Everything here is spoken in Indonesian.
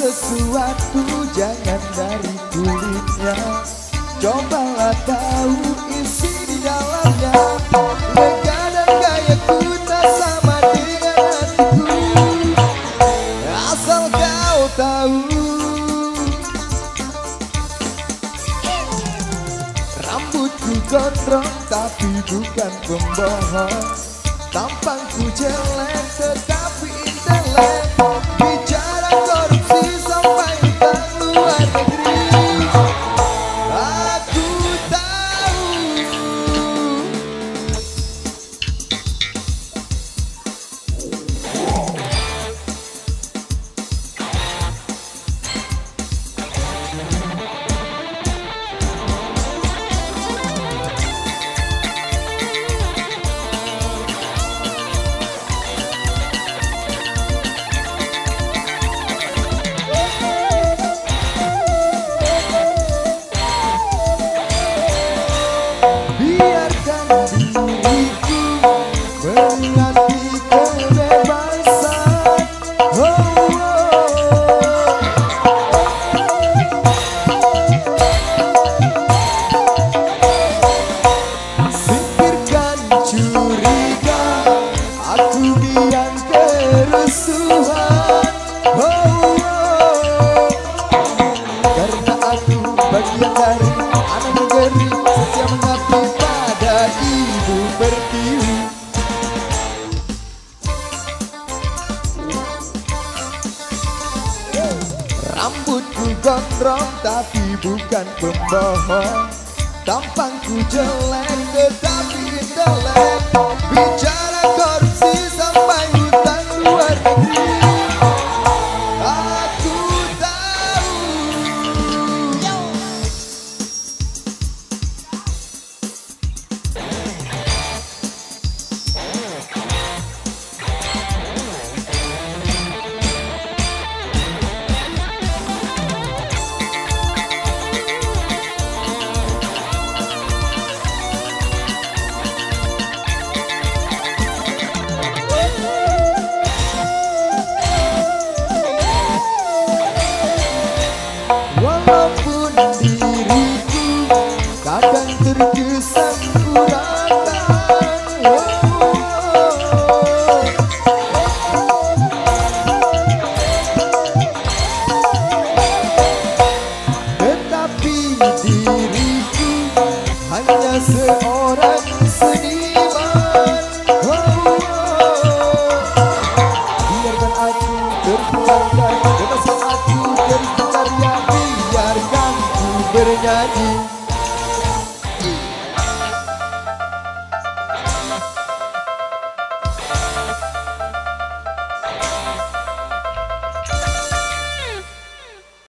sesuatu jangan dari kulitnya, cobalah tahu isi di dalamnya. Kadang gayaku tak sama dengan hatiku, asal kau tahu. Rambutku gondrong tapi bukan pembohong, tampangku jelek tetapi intelek. Bicara korupsi sampai utang luar negeri, aku tahu. Karena aku bagian dari anak negeri, setia mengabdi pada ibu pertiwi. Rambutku gondrong tapi bukan pembohong, tampangku jelek tetapi intelek. Bicara korupsi sampai utang luar negeri, aku tahu. Walaupun diriku kadang terkesan urakan, tetapi diriku hanya seorang seniman. Biarkan aku terpularkan, bebaskan aku dari karya, biarkan ku bernyanyi.